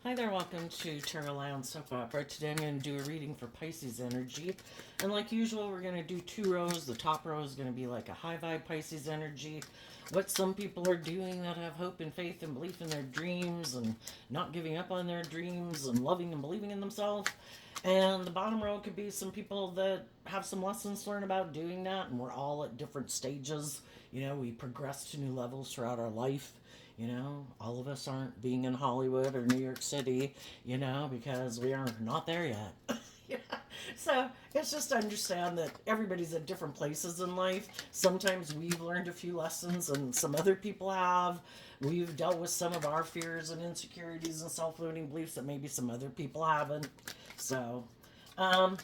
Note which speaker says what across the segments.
Speaker 1: Hi there, welcome to Tarot Lounge Soap Opera. Today I'm going to do a reading for Pisces energy. And like usual, we're going to do two rows. The top row is going to be like a high vibe Pisces energy. What some people are doing that have hope and faith and belief in their dreams and not giving up on their dreams and loving and believing in themselves. And the bottom row could be some people that have some lessons to learn about doing that. And we're all at different stages. You know, we progress to new levels throughout our life. You know, all of us aren't being in Hollywood or New York City, you know, because we are not there yet. Yeah. So it's just to understand that everybody's at different places in life. Sometimes we've learned a few lessons and some other people have. We've dealt with some of our fears and insecurities and self limiting beliefs that maybe some other people haven't. So, um,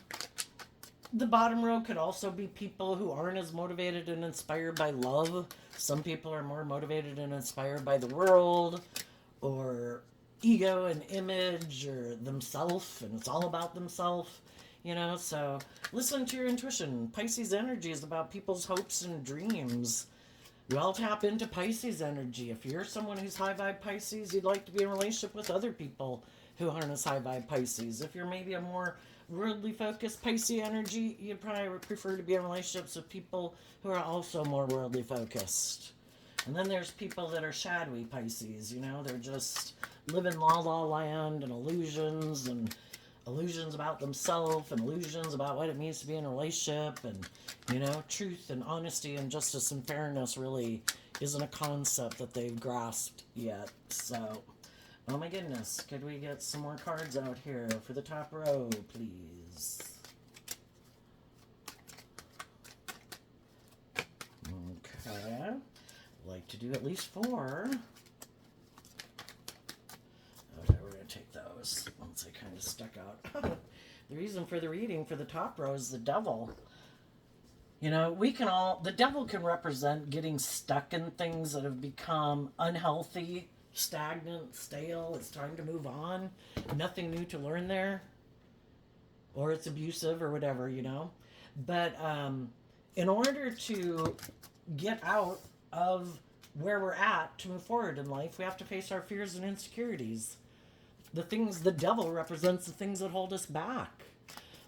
Speaker 1: the bottom row could also be people who aren't as motivated and inspired by love. Some people are more motivated and inspired by the world or ego and image or themselves, and it's all about themselves. You know, so listen to your intuition. Pisces energy is about people's hopes and dreams. You all tap into Pisces energy. If you're someone who's high vibe Pisces, you'd like to be in a relationship with other people who aren't as high vibe Pisces. If you're maybe a more worldly focused Pisces energy, you'd probably prefer to be in relationships with people who are also more worldly focused. And then there's people that are shadowy Pisces, you know, they're just living la la land and illusions about themselves and illusions about what it means to be in a relationship, and you know, truth and honesty and justice and fairness really isn't a concept that they've grasped yet. So, oh my goodness, could we get some more cards out here for the top row, please? Okay, like to do at least four. Okay, we're going to take those once they kind of stuck out. The reason for the reading for the top row is the devil. You know, the devil can represent getting stuck in things that have become unhealthy, stagnant, stale. It's time to move on. Nothing new to learn there. Or it's abusive or whatever, you know. But in order to get out of where we're at to move forward in life, we have to face our fears and insecurities. The devil represents the things that hold us back.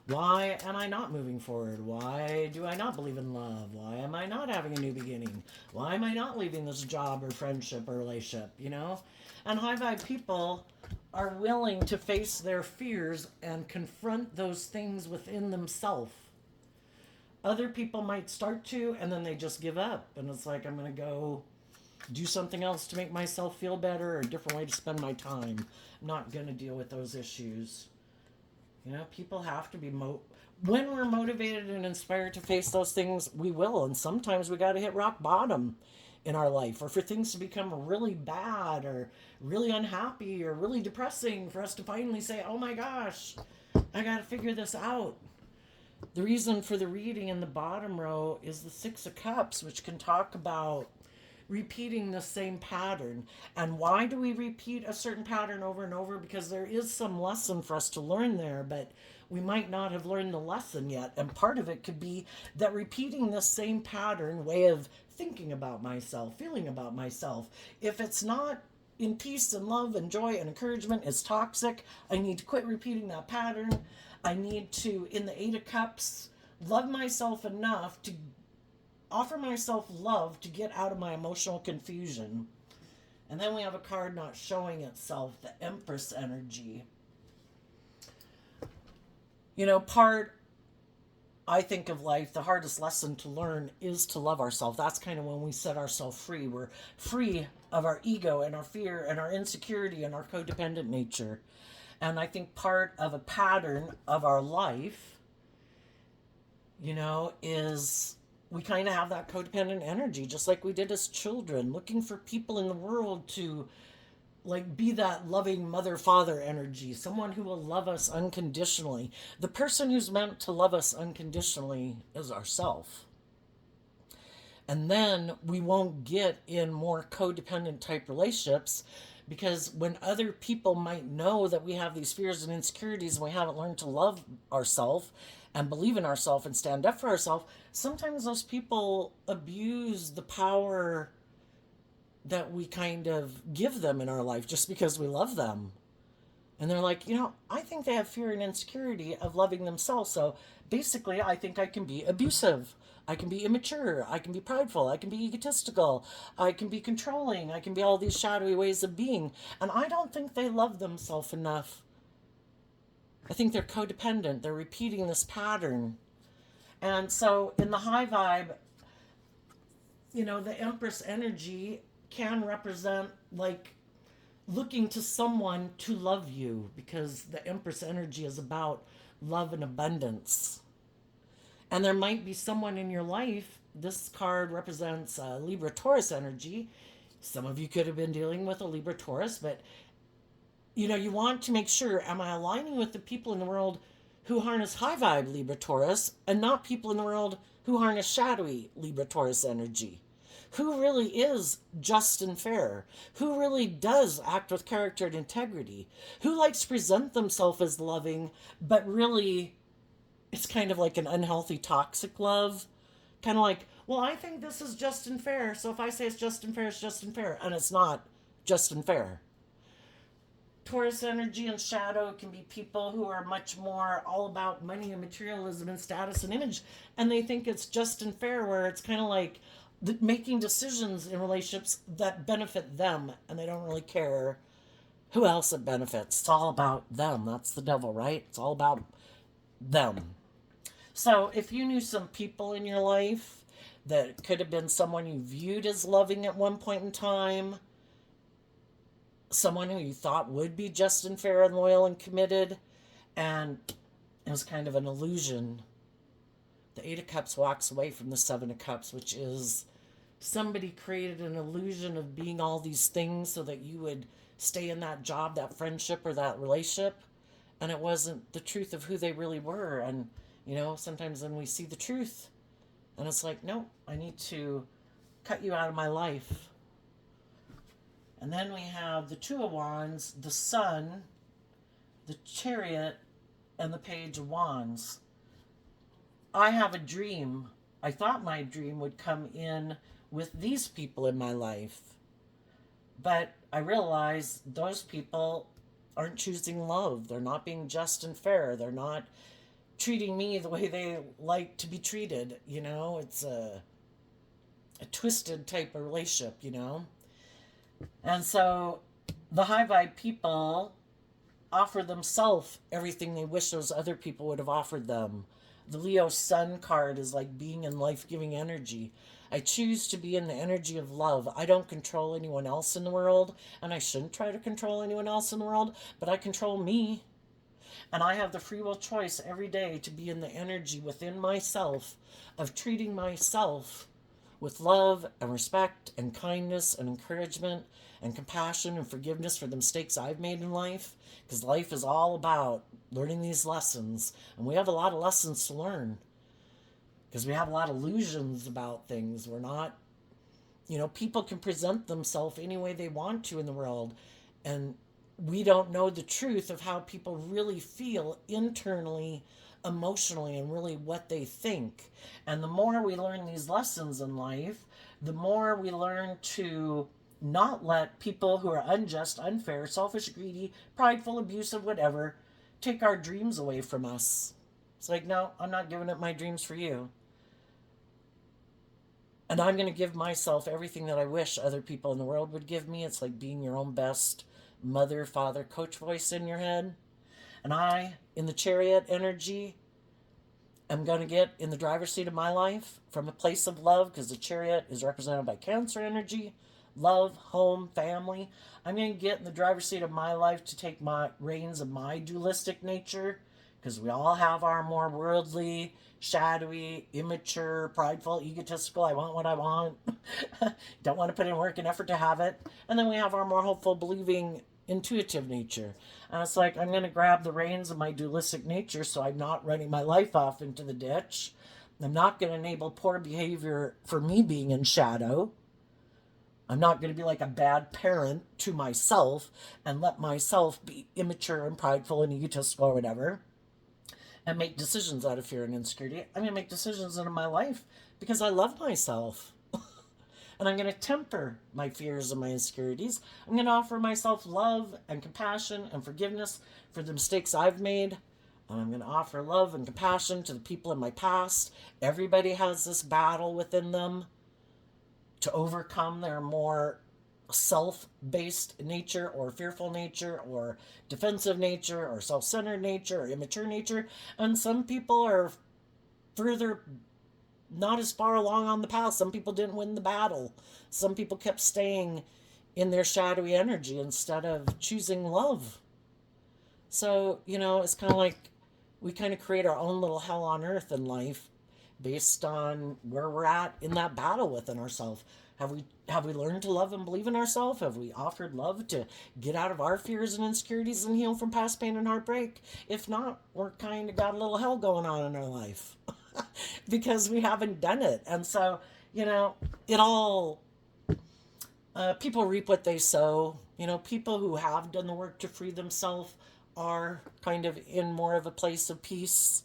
Speaker 1: Why am I not moving forward? Why do I not believe in love? Why am I not having a new beginning? Why am I not leaving this job or friendship or relationship, you know? And high vibe people are willing to face their fears and confront those things within themselves. Other people might start to, and then they just give up. And it's like, I'm going to go do something else to make myself feel better, or a different way to spend my time. I'm not going to deal with those issues. You know, people have to be when we're motivated and inspired to face those things, we will. And sometimes we got to hit rock bottom in our life, or for things to become really bad or really unhappy or really depressing for us to finally say, oh my gosh, I got to figure this out. The reason for the reading in the bottom row is the Six of Cups, which can talk about repeating the same pattern. And why do we repeat a certain pattern over and over? Because there is some lesson for us to learn there, but we might not have learned the lesson yet. And part of it could be that repeating the same pattern, way of thinking about myself, feeling about myself, if it's not in peace and love and joy and encouragement, it's toxic. I need to quit repeating that pattern. I need to, in the Eight of Cups, love myself enough to offer myself love to get out of my emotional confusion. And then we have a card not showing itself, the Empress energy. You know, I think of life, the hardest lesson to learn is to love ourselves. That's kind of when we set ourselves free. We're free of our ego and our fear and our insecurity and our codependent nature. And I think part of a pattern of our life, you know, is we kind of have that codependent energy, just like we did as children, looking for people in the world to like be that loving mother father energy, someone who will love us unconditionally. The person who's meant to love us unconditionally is ourself. And then we won't get in more codependent type relationships, because when other people might know that we have these fears and insecurities and we haven't learned to love ourselves and believe in ourselves and stand up for ourselves, sometimes those people abuse the power that we kind of give them in our life just because we love them. And they're like, I think they have fear and insecurity of loving themselves. So basically, I think I can be abusive. I can be immature. I can be prideful. I can be egotistical. I can be controlling. I can be all these shadowy ways of being. And I don't think they love themselves enough. I think they're codependent. They're repeating this pattern. And so in the high vibe, the Empress energy can represent like looking to someone to love you, because the Empress energy is about love and abundance. And there might be someone in your life. This card represents Libra Taurus energy. Some of you could have been dealing with a Libra Taurus, but you want to make sure, am I aligning with the people in the world who harness high vibe Libra Taurus and not people in the world who harness shadowy Libra Taurus energy? Who really is just and fair? Who really does act with character and integrity? Who likes to present themselves as loving, but really it's kind of like an unhealthy, toxic love? Kind of like, well, I think this is just and fair, so if I say it's just and fair, it's just and fair. And it's not just and fair. Taurus energy and shadow can be people who are much more all about money and materialism and status and image. And they think it's just and fair, where it's kind of like making decisions in relationships that benefit them. And they don't really care who else it benefits. It's all about them. That's the devil, right? It's all about them. So if you knew some people in your life that could have been someone you viewed as loving at one point in time, someone who you thought would be just and fair and loyal and committed, and it was kind of an illusion. The Eight of Cups walks away from the Seven of Cups, which is somebody created an illusion of being all these things so that you would stay in that job, that friendship, or that relationship, and it wasn't the truth of who they really were. And sometimes when we see the truth, and it's like, no, I need to cut you out of my life. And then we have the Two of Wands, the Sun, the Chariot, and the Page of Wands. I have a dream. I thought my dream would come in with these people in my life. But I realize those people aren't choosing love. They're not being just and fair. They're not treating me the way they like to be treated. It's a twisted type of relationship, And so the high vibe people offer themselves everything they wish those other people would have offered them. The Leo Sun card is like being in life-giving energy. I choose to be in the energy of love. I don't control anyone else in the world, and I shouldn't try to control anyone else in the world, but I control me. And I have the free will choice every day to be in the energy within myself of treating myself with love and respect and kindness and encouragement and compassion and forgiveness for the mistakes I've made in life. Because life is all about learning these lessons. And we have a lot of lessons to learn. Because we have a lot of illusions about things. We're not, people can present themselves any way they want to in the world. And we don't know the truth of how people really feel internally, emotionally, and really what they think. And the more we learn these lessons in life, the more we learn to not let people who are unjust, unfair, selfish, greedy, prideful, abusive, whatever, take our dreams away from us. It's like, no, I'm not giving up my dreams for you. And I'm going to give myself everything that I wish other people in the world would give me. It's like being your own best mother, father, coach voice in your head. And I, in the Chariot energy, am going to get in the driver's seat of my life from a place of love, because the Chariot is represented by Cancer energy, love, home, family. I'm going to get in the driver's seat of my life to take my reins of my dualistic nature, because we all have our more worldly, shadowy, immature, prideful, egotistical, I want what I want, don't want to put in work and effort to have it. And then we have our more hopeful, believing, intuitive nature. And it's like, I'm going to grab the reins of my dualistic nature so I'm not running my life off into the ditch. I'm not going to enable poor behavior for me being in shadow. I'm not going to be like a bad parent to myself and let myself be immature and prideful and egotistical or whatever and make decisions out of fear and insecurity. I'm going to make decisions in my life because I love myself. And I'm going to temper my fears and my insecurities. I'm going to offer myself love and compassion and forgiveness for the mistakes I've made. And I'm going to offer love and compassion to the people in my past. Everybody has this battle within them to overcome their more self-based nature or fearful nature or defensive nature or self-centered nature or immature nature. And some people are further, not as far along on the path. Some people didn't win the battle. Some people kept staying in their shadowy energy instead of choosing love. So, it's kind of like we kind of create our own little hell on earth in life based on where we're at in that battle within ourselves. Have we learned to love and believe in ourselves? Have we offered love to get out of our fears and insecurities and heal from past pain and heartbreak? If not, we're kind of got a little hell going on in our life because we haven't done it. And so, it all, people reap what they sow. People who have done the work to free themselves are kind of in more of a place of peace.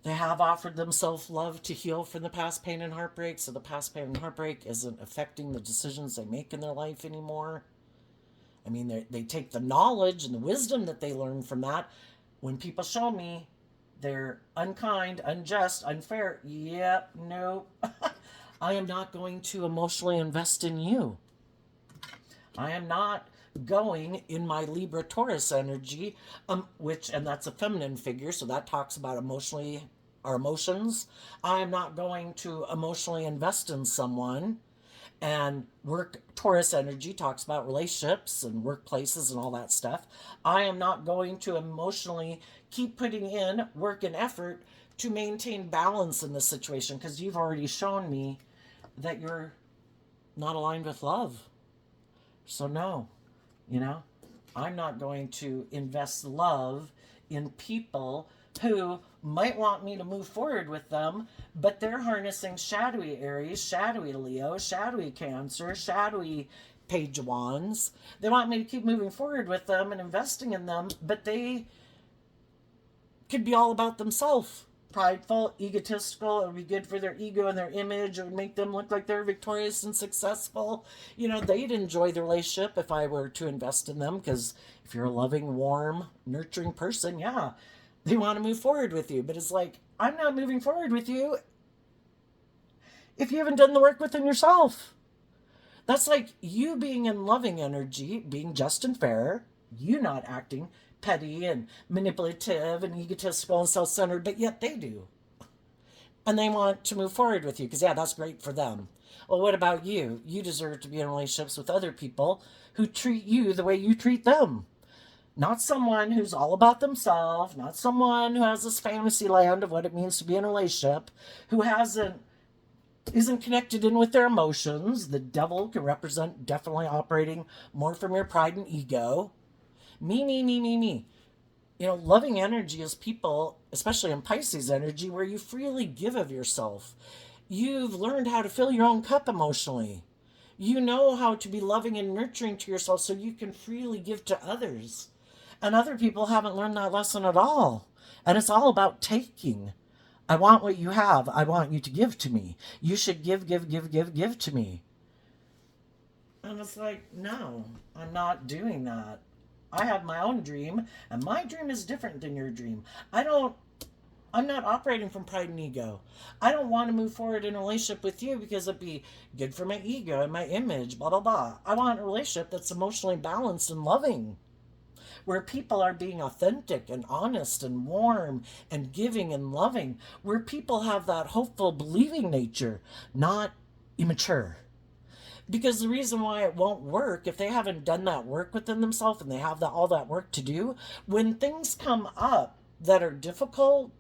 Speaker 1: They have offered themselves love to heal from the past pain and heartbreak, so the past pain and heartbreak isn't affecting the decisions they make in their life anymore. I mean, they take the knowledge and the wisdom that they learn from that. When people show me they're unkind, unjust, unfair, yep, nope. I am not going to emotionally invest in you. I am not going in my Libra Taurus energy, and that's a feminine figure, so that talks about our emotions. I am not going to emotionally invest in someone. And work Taurus energy talks about relationships and workplaces and all that stuff. I am not going to emotionally keep putting in work and effort to maintain balance in this situation, because you've already shown me that you're not aligned with love. So no, I'm not going to invest love in people who might want me to move forward with them, but they're harnessing shadowy Aries, shadowy Leo, shadowy Cancer, shadowy Page of Wands. They want me to keep moving forward with them and investing in them, but they could be all about themselves. Prideful, egotistical. It would be good for their ego and their image. It would make them look like they're victorious and successful. They'd enjoy the relationship if I were to invest in them, because if you're a loving, warm, nurturing person, yeah, they want to move forward with you. But it's like, I'm not moving forward with you if you haven't done the work within yourself. That's like you being in loving energy, being just and fair, you not acting petty and manipulative and egotistical and self-centered, but yet they do. And they want to move forward with you because, yeah, that's great for them. Well, what about you? You deserve to be in relationships with other people who treat you the way you treat them. Not someone who's all about themselves, not someone who has this fantasy land of what it means to be in a relationship, who isn't connected in with their emotions. The devil can represent definitely operating more from your pride and ego. Me, me, me, me, me. Loving energy is people, especially in Pisces energy, where you freely give of yourself. You've learned how to fill your own cup emotionally. You know how to be loving and nurturing to yourself so you can freely give to others. And other people haven't learned that lesson at all. And it's all about taking. I want what you have. I want you to give to me. You should give to me. And it's like, no, I'm not doing that. I have my own dream, and my dream is different than your dream. I'm not operating from pride and ego. I don't want to move forward in a relationship with you because it'd be good for my ego and my image, blah, blah, blah. I want a relationship that's emotionally balanced and loving, where people are being authentic and honest and warm and giving and loving, where people have that hopeful, believing nature, not immature. Because the reason why it won't work, if they haven't done that work within themselves and they have all that work to do, when things come up that are difficult,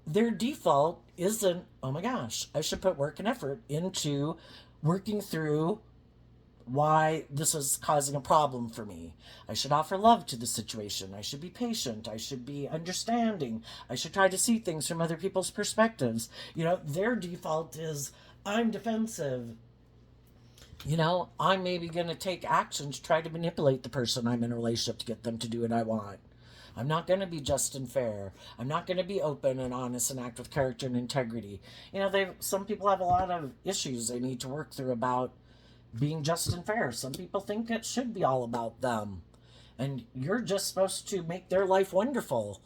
Speaker 1: their default isn't, oh my gosh, I should put work and effort into working through why this is causing a problem for me. I should offer love to the situation. I should be patient. I should be understanding. I should try to see things from other people's perspectives. Their default is, I'm defensive. I'm maybe going to take action to try to manipulate the person I'm in a relationship to get them to do what I want. I'm not going to be just and fair. I'm not going to be open and honest and act with character and integrity. You know, some people have a lot of issues they need to work through about being just and fair. Some people think it should be all about them. And you're just supposed to make their life wonderful.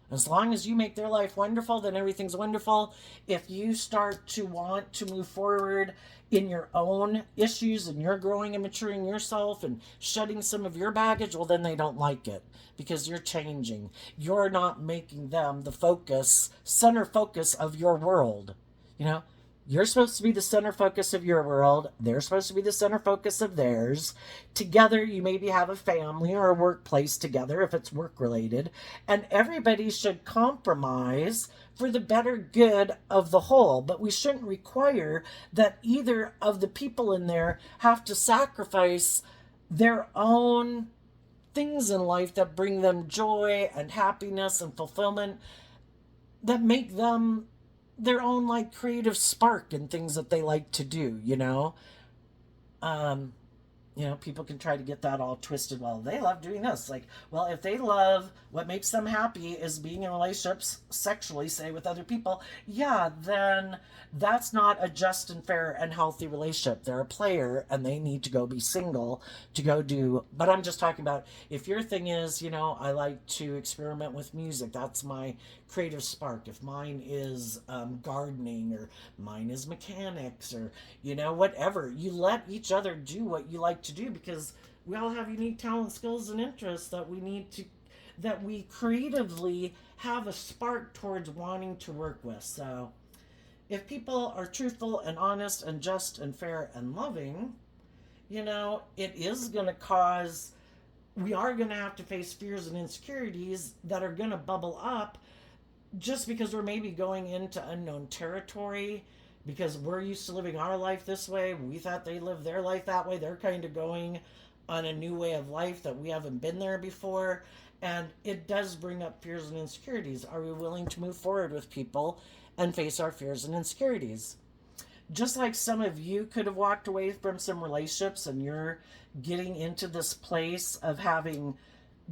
Speaker 1: As long as you make their life wonderful, then everything's wonderful. If you start to want to move forward in your own issues and you're growing and maturing yourself and shedding some of your baggage, well, then they don't like it because you're changing. You're not making them the focus, center focus of your world. You know, you're supposed to be the center focus of your world. They're supposed to be the center focus of theirs. Together, you maybe have a family or a workplace together if it's work related. And everybody should compromise for the better good of the whole. But we shouldn't require that either of the people in there have to sacrifice their own things in life that bring them joy and happiness and fulfillment, that make them their own like creative spark and things that they like to do, you know. um People can try to get that all twisted. Well, they love doing this. Like, well, if they love what makes them happy is being in relationships sexually, say, with other people, yeah, then that's not a just and fair and healthy relationship. They're a player and they need to go be single to go do. But I'm just talking about if your thing is, I like to experiment with music. That's my creative spark. If mine is gardening, or mine is mechanics, or whatever, you let each other do what you like to do, because we all have unique talent, skills, and interests that we creatively have a spark towards wanting to work with. So if people are truthful and honest and just and fair and loving, it is going to cause, we are going to have to face fears and insecurities that are going to bubble up, just because we're maybe going into unknown territory, because we're used to living our life this way. We thought they lived their life that way. They're kind of going on a new way of life that we haven't been there before. And it does bring up fears and insecurities. Are we willing to move forward with people and face our fears and insecurities? Just like some of you could have walked away from some relationships and you're getting into this place of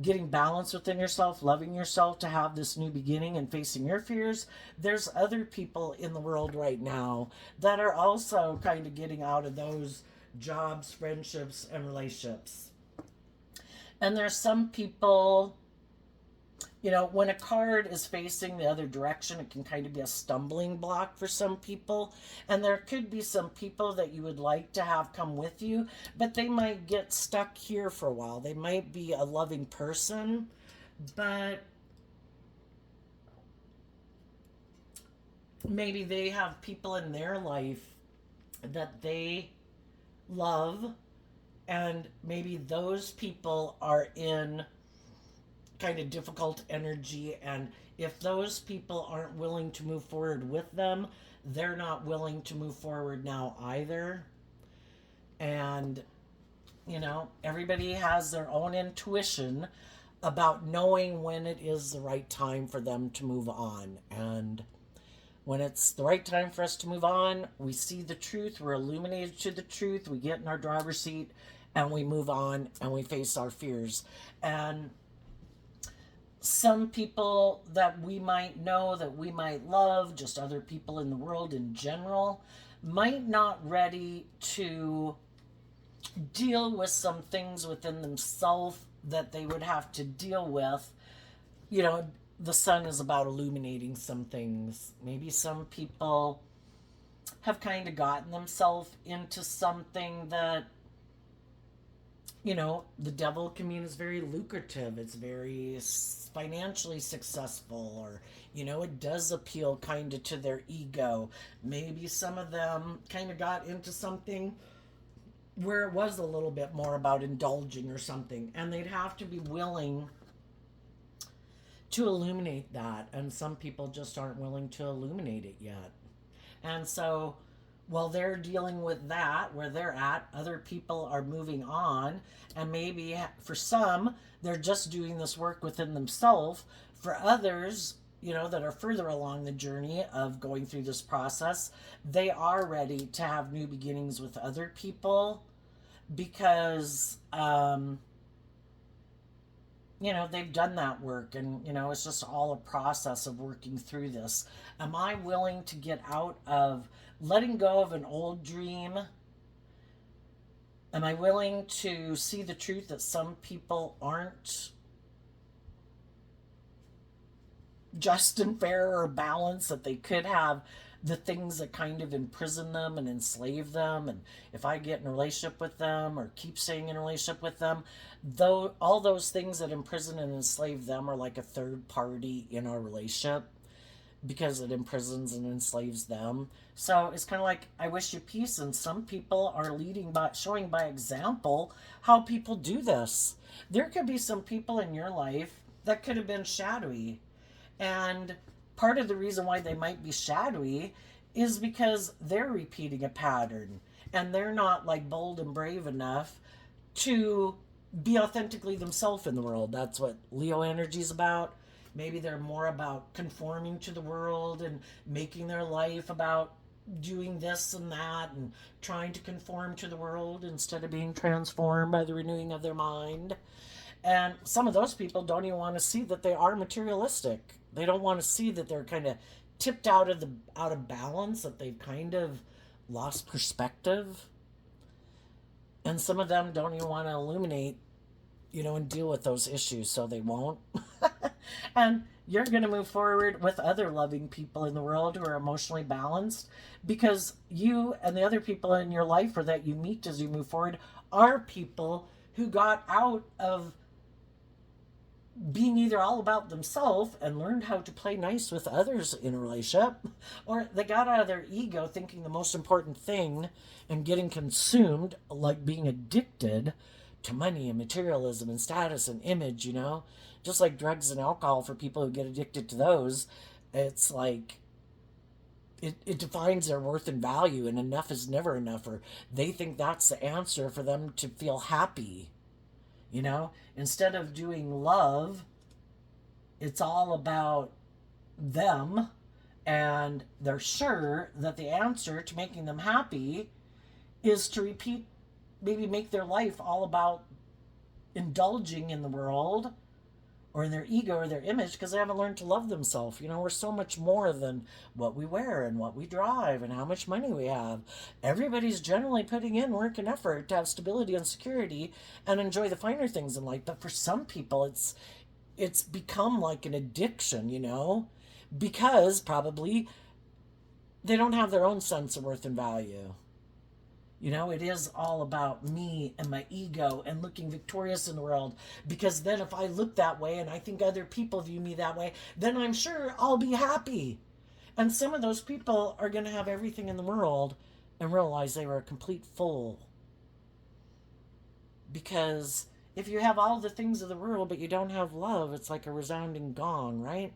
Speaker 1: getting balance within yourself, loving yourself to have this new beginning and facing your fears, there's other people in the world right now that are also kind of getting out of those jobs, friendships, and relationships. And there's some people, when a card is facing the other direction, it can kind of be a stumbling block for some people. And there could be some people that you would like to have come with you, but they might get stuck here for a while. They might be a loving person, but maybe they have people in their life that they love, and maybe those people are in kind of difficult energy, and if those people aren't willing to move forward with them, they're not willing to move forward now either. And everybody has their own intuition about knowing when it is the right time for them to move on. And when it's the right time for us to move on, we see the truth, we're illuminated to the truth, we get in our driver's seat, and we move on and we face our fears. And some people that we might know, that we might love, just other people in the world in general, might not ready to deal with some things within themselves that they would have to deal with. The sun is about illuminating some things. Maybe some people have kind of gotten themselves into something that, the devil commune is very lucrative. It's very financially successful, or, it does appeal kind of to their ego. Maybe some of them kind of got into something where it was a little bit more about indulging or something, and they'd have to be willing to illuminate that. And some people just aren't willing to illuminate it yet. And so while they're dealing with that, where they're at, other people are moving on. And maybe for some, they're just doing this work within themselves. For others, that are further along the journey of going through this process, they are ready to have new beginnings with other people, because they've done that work, and it's just all a process of working through this. Am I willing to get out of letting go of an old dream? Am I willing to see the truth that some people aren't just and fair or balanced, that they could have the things that kind of imprison them and enslave them, and if I get in a relationship with them or keep staying in a relationship with them, though all those things that imprison and enslave them are like a third party in our relationship because it imprisons and enslaves them. So it's kind of like, I wish you peace, and some people are leading by showing by example how people do this. There could be some people in your life that could have been shadowy, and part of the reason why they might be shadowy is because they're repeating a pattern, and they're not like bold and brave enough to be authentically themselves in the world. That's what Leo energy is about. Maybe they're more about conforming to the world and making their life about doing this and that and trying to conform to the world instead of being transformed by the renewing of their mind. And some of those people don't even want to see that they are materialistic. They don't want to see that they're kind of tipped out of balance, that they've kind of lost perspective. And some of them don't even want to illuminate, and deal with those issues, so they won't. And you're going to move forward with other loving people in the world who are emotionally balanced, because you and the other people in your life or that you meet as you move forward are people who got out of being either all about themselves and learned how to play nice with others in a relationship, or they got out of their ego thinking the most important thing and getting consumed, like being addicted to money and materialism and status and image, just like drugs and alcohol. For people who get addicted to those, it's like it defines their worth and value, and enough is never enough, or they think that's the answer for them to feel happy. Instead of doing love, it's all about them, and they're sure that the answer to making them happy is to repeat, maybe make their life all about indulging in the world or in their ego or their image, because they haven't learned to love themselves. We're so much more than what we wear and what we drive and how much money we have. Everybody's generally putting in work and effort to have stability and security and enjoy the finer things in life. But for some people, it's become like an addiction, because probably they don't have their own sense of worth and value. It is all about me and my ego and looking victorious in the world, because then if I look that way and I think other people view me that way, then I'm sure I'll be happy. And some of those people are going to have everything in the world and realize they were a complete fool. Because if you have all the things of the world but you don't have love, it's like a resounding gong, right?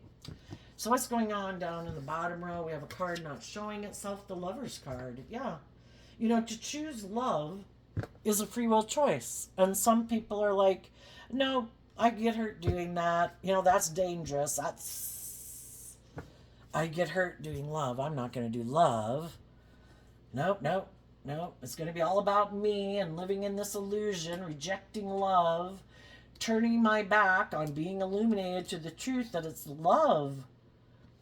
Speaker 1: So what's going on down in the bottom row? We have a card not showing itself, the Lover's card. Yeah. To choose love is a free will choice. And some people are like, no, I get hurt doing that. That's dangerous. I get hurt doing love. I'm not going to do love. Nope. It's going to be all about me and living in this illusion, rejecting love, turning my back on being illuminated to the truth that it's love,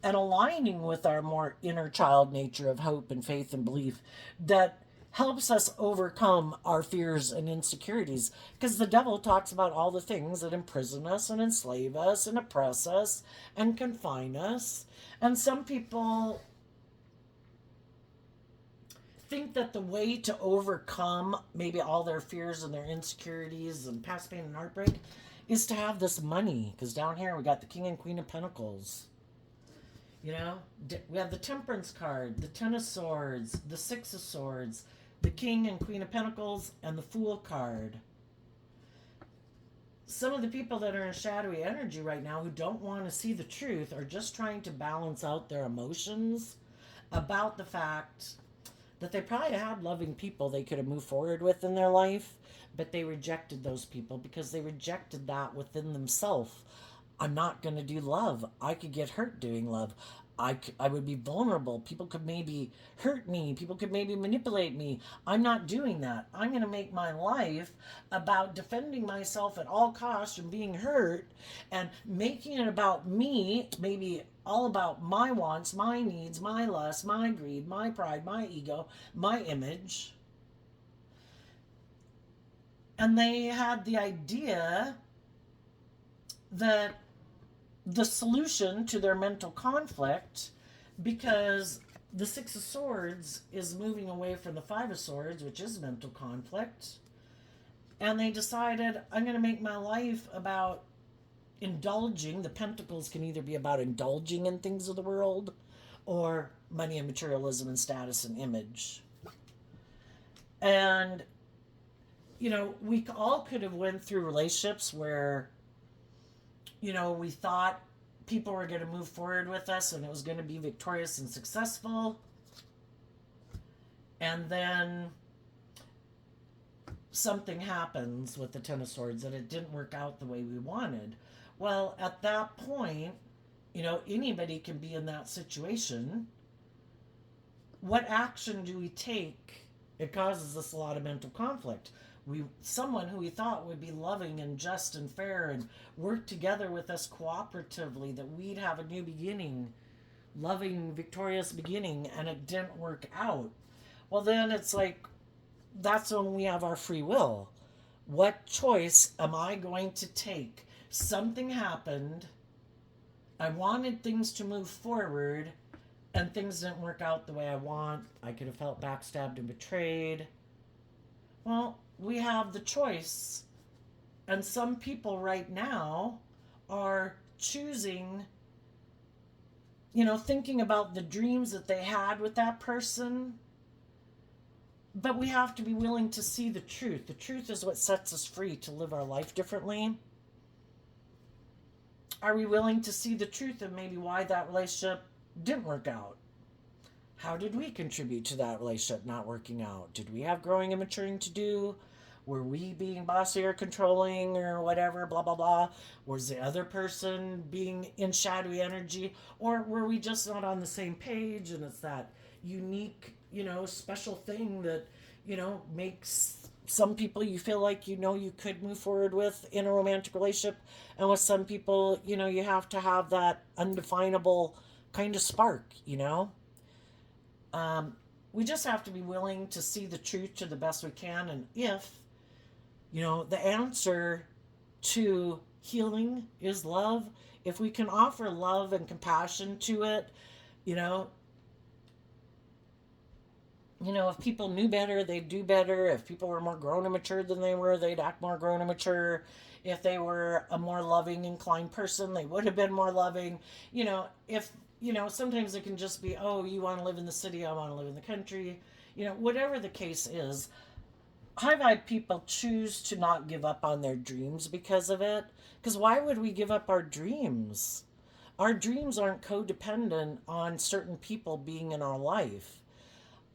Speaker 1: and aligning with our more inner child nature of hope and faith and belief that helps us overcome our fears and insecurities. Because the devil talks about all the things that imprison us and enslave us and oppress us and confine us. And some people think that the way to overcome maybe all their fears and their insecurities and past pain and heartbreak is to have this money. Because down here we got the King and Queen of Pentacles. We have the Temperance card, the Ten of Swords, the Six of Swords, the King and Queen of Pentacles, and the Fool card. Some of the people that are in shadowy energy right now who don't want to see the truth are just trying to balance out their emotions about the fact that they probably had loving people they could have moved forward with in their life, but they rejected those people because they rejected that within themselves. I'm not going to do love. I could get hurt doing love. I would be vulnerable. People could maybe hurt me. People could maybe manipulate me. I'm not doing that. I'm going to make my life about defending myself at all costs from being hurt and making it about me, maybe all about my wants, my needs, my lust, my greed, my pride, my ego, my image. And they had the idea that the solution to their mental conflict, because the Six of Swords is moving away from the Five of Swords, which is mental conflict, and they decided, I'm going to make my life about indulging. The Pentacles can either be about indulging in things of the world or money and materialism and status and image. And we all could have went through relationships where we thought people were going to move forward with us and it was going to be victorious and successful. And then something happens with the Ten of Swords and it didn't work out the way we wanted. Well, at that point, anybody can be in that situation. What action do we take? It causes us a lot of mental conflict. Someone who we thought would be loving and just and fair and work together with us cooperatively, that we'd have a new beginning, loving, victorious beginning, and it didn't work out. Well, then it's like, that's when we have our free will. What choice am I going to take? Something happened. I wanted things to move forward, and things didn't work out the way I want. I could have felt backstabbed and betrayed. Well, we have the choice. And some people right now are choosing, thinking about the dreams that they had with that person. But we have to be willing to see the truth. The truth is what sets us free to live our life differently. Are we willing to see the truth of maybe why that relationship didn't work out? How did we contribute to that relationship not working out? Did we have growing and maturing to do? Were we being bossy or controlling or whatever, blah, blah, blah? Was the other person being in shadowy energy? Or were we just not on the same page, and it's that unique, special thing that, makes some people you feel like, you could move forward with in a romantic relationship, and with some people, you have to have that undefinable kind of spark, we just have to be willing to see the truth to the best we can. And if, the answer to healing is love, if we can offer love and compassion to it, if people knew better, they'd do better. If people were more grown and mature than they were, they'd act more grown and mature. If they were a more loving inclined person, they would have been more loving. If sometimes it can just be, oh, you want to live in the city, I want to live in the country. Whatever the case is, high vibe people choose to not give up on their dreams because of it. Because why would we give up our dreams? Our dreams aren't codependent on certain people being in our life.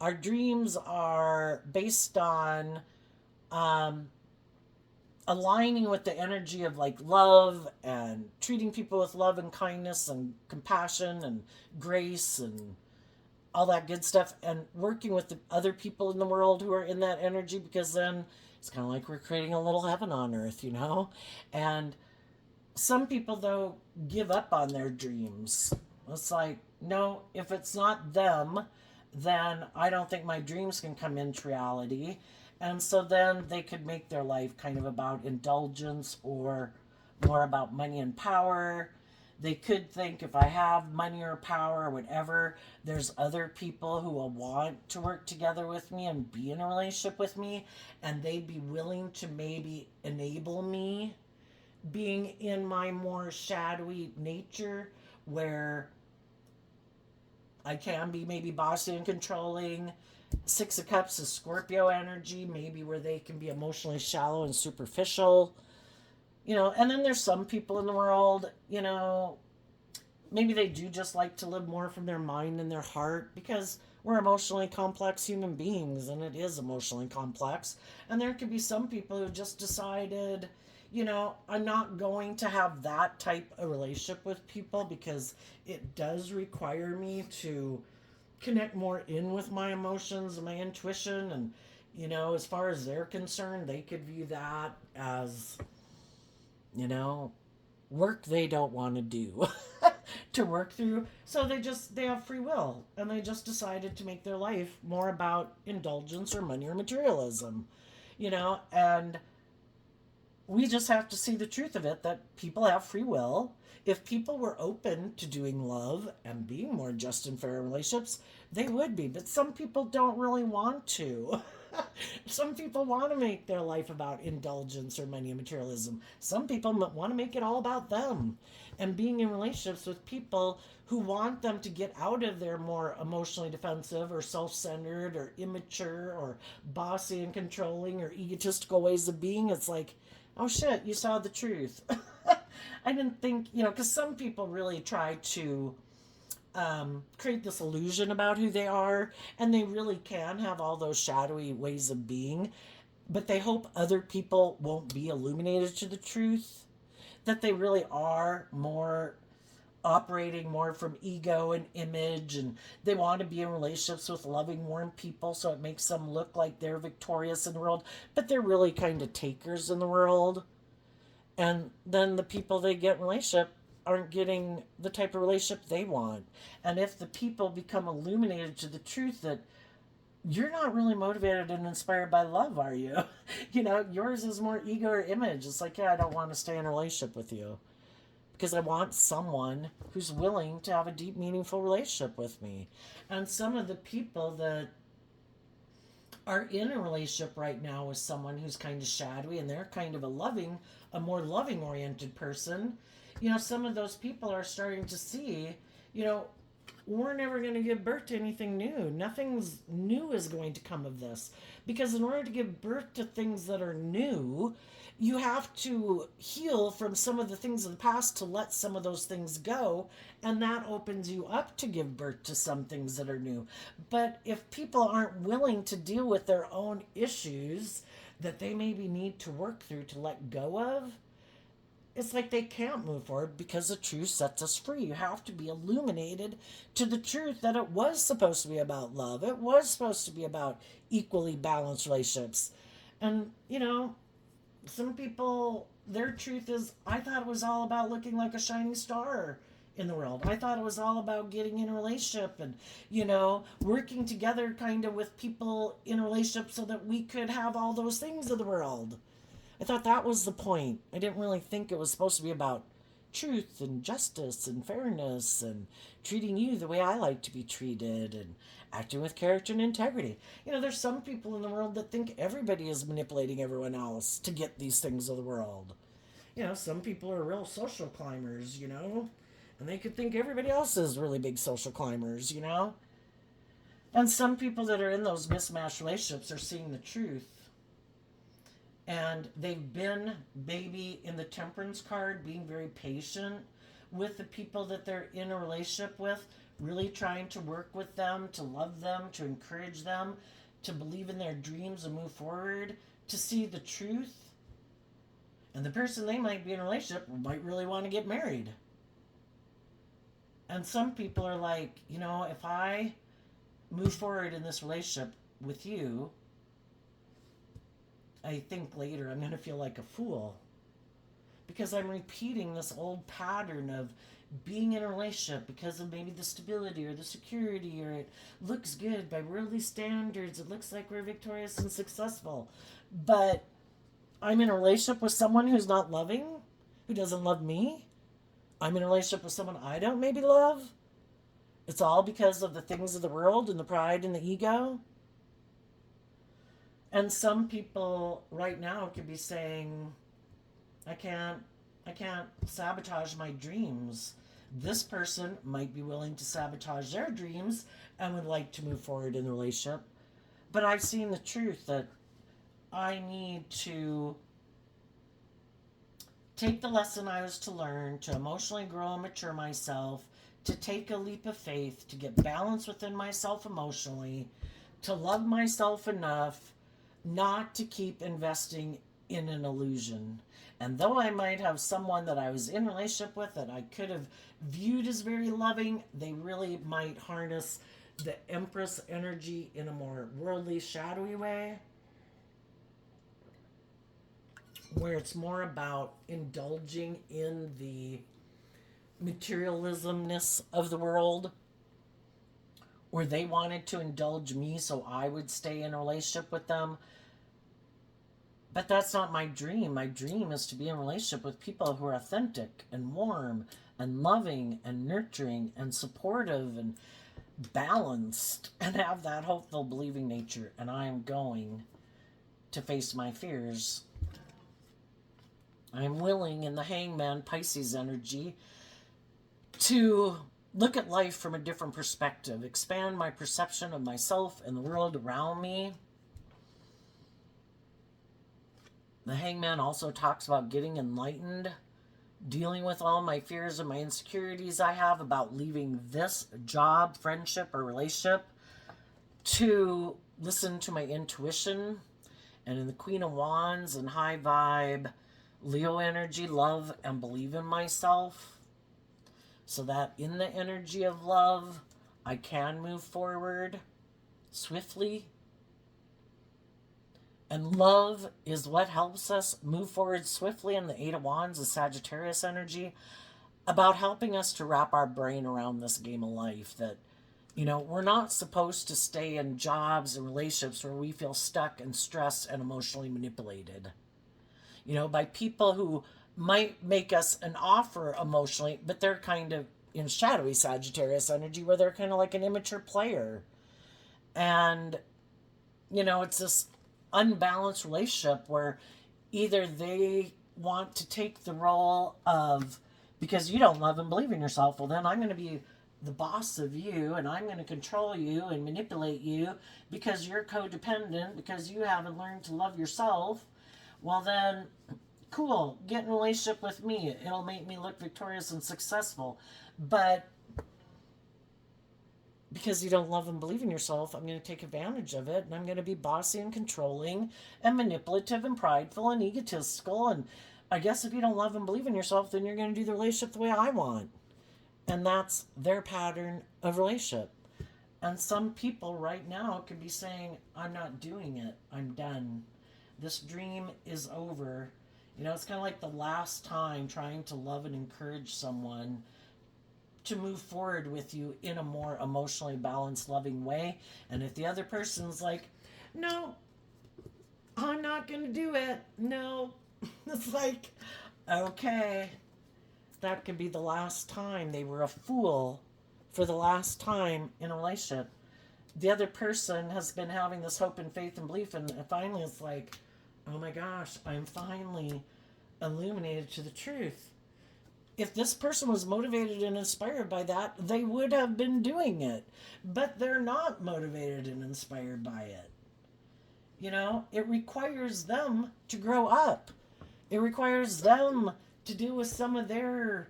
Speaker 1: Our dreams are based on aligning with the energy of like love and treating people with love and kindness and compassion and grace and all that good stuff, and working with the other people in the world who are in that energy, because then it's kind of like we're creating a little heaven on earth, And some people, though, give up on their dreams. It's like, no, if it's not them, then I don't think my dreams can come into reality. And so then they could make their life kind of about indulgence or more about money and power. They could think, if I have money or power or whatever, there's other people who will want to work together with me and be in a relationship with me, and they'd be willing to maybe enable me being in my more shadowy nature, where I can be maybe bossy and controlling. Six of Cups is Scorpio energy, maybe where they can be emotionally shallow and superficial. And then there's some people in the world, maybe they do just like to live more from their mind and their heart, because we're emotionally complex human beings, and it is emotionally complex. And there could be some people who just decided, I'm not going to have that type of relationship with people because it does require me to connect more in with my emotions and my intuition. And, as far as they're concerned, they could view that as, you know, work they don't want to do to work through. So they have free will and they just decided to make their life more about indulgence or money or materialism, and we just have to see the truth of it, that people have free will. If people were open to doing love and being more just and fair in relationships, they would be. But some people don't really want to. Some people want to make their life about indulgence or money and materialism. Some people want to make it all about them and being in relationships with people who want them to get out of their more emotionally defensive or self-centered or immature or bossy and controlling or egotistical ways of being. It's like, oh shit, you saw the truth. I didn't think, because some people really try to create this illusion about who they are, and they really can have all those shadowy ways of being, but they hope other people won't be illuminated to the truth, that they really are more operating more from ego and image, and they want to be in relationships with loving, warm people, so it makes them look like they're victorious in the world, but they're really kind of takers in the world. And then the people they get in relationship aren't getting the type of relationship they want. And if the people become illuminated to the truth that you're not really motivated and inspired by love, are you? Yours is more ego or image. It's like, yeah, I don't want to stay in a relationship with you because I want someone who's willing to have a deep, meaningful relationship with me. And some of the people that are in a relationship right now with someone who's kind of shadowy and they're kind of a more loving oriented person, some of those people are starting to see, we're never going to give birth to anything new. Nothing's new is going to come of this. Because in order to give birth to things that are new, you have to heal from some of the things of the past to let some of those things go. And that opens you up to give birth to some things that are new. But if people aren't willing to deal with their own issues that they maybe need to work through to let go of, it's like they can't move forward because the truth sets us free. You have to be illuminated to the truth that it was supposed to be about love. It was supposed to be about equally balanced relationships. And, some people, their truth is, I thought it was all about looking like a shining star in the world. I thought it was all about getting in a relationship and, working together kind of with people in a relationship so that we could have all those things of the world. I thought that was the point. I didn't really think it was supposed to be about truth and justice and fairness and treating you the way I like to be treated and acting with character and integrity. There's some people in the world that think everybody is manipulating everyone else to get these things of the world. Some people are real social climbers, and they could think everybody else is really big social climbers, And some people that are in those mismatched relationships are seeing the truth. And they've been maybe in the temperance card, being very patient with the people that they're in a relationship with, really trying to work with them, to love them, to encourage them, to believe in their dreams and move forward, to see the truth. And the person they might be in a relationship might really want to get married. And some people are like, if I move forward in this relationship with you, I think later I'm going to feel like a fool because I'm repeating this old pattern of being in a relationship because of maybe the stability or the security, or it looks good by worldly standards. It looks like we're victorious and successful. But I'm in a relationship with someone who's not loving, who doesn't love me. I'm in a relationship with someone I don't maybe love. It's all because of the things of the world and the pride and the ego. And some people right now could be saying, I can't sabotage my dreams. This person might be willing to sabotage their dreams and would like to move forward in the relationship. But I've seen the truth that I need to take the lesson I was to learn, to emotionally grow and mature myself, to take a leap of faith, to get balance within myself emotionally, to love myself enough not to keep investing in an illusion. And though I might have someone that I was in relationship with that I could have viewed as very loving, they really might harness the Empress energy in a more worldly, shadowy way, where it's more about indulging in the materialismness of the world, or they wanted to indulge me so I would stay in a relationship with them. But that's not my dream. My dream is to be in a relationship with people who are authentic and warm and loving and nurturing and supportive and balanced and have that hopeful, believing nature. And I am going to face my fears. I am willing in the Hangman Pisces energy to look at life from a different perspective, expand my perception of myself and the world around me. The Hangman also talks about getting enlightened, dealing with all my fears and my insecurities I have about leaving this job, friendship, or relationship, to listen to my intuition. And in the Queen of Wands and high vibe, Leo energy, love and believe in myself, so that in the energy of love, I can move forward swiftly. And love is what helps us move forward swiftly. And the Eight of Wands is Sagittarius energy, about helping us to wrap our brain around this game of life. That, we're not supposed to stay in jobs and relationships where we feel stuck and stressed and emotionally manipulated. By people who might make us an offer emotionally, but they're kind of in shadowy Sagittarius energy where they're kind of like an immature player. And, it's this unbalanced relationship where either they want to take the role of, because you don't love and believe in yourself, well, then I'm going to be the boss of you and I'm going to control you and manipulate you because you're codependent, because you haven't learned to love yourself. Well, then, cool, get in a relationship with me. It'll make me look victorious and successful. But because you don't love and believe in yourself, I'm going to take advantage of it, and I'm going to be bossy and controlling and manipulative and prideful and egotistical. And I guess if you don't love and believe in yourself, then you're going to do the relationship the way I want. And that's their pattern of relationship. And some people right now could be saying, I'm not doing it. I'm done. This dream is over. It's kind of like the last time trying to love and encourage someone to move forward with you in a more emotionally balanced, loving way. And if the other person's like, no, I'm not going to do it. No. It's like, okay, that could be the last time they were a fool for the last time in a relationship. The other person has been having this hope and faith and belief, and finally it's like, oh my gosh, I'm finally illuminated to the truth. If this person was motivated and inspired by that, they would have been doing it. But they're not motivated and inspired by it. It requires them to grow up. It requires them to deal with some of their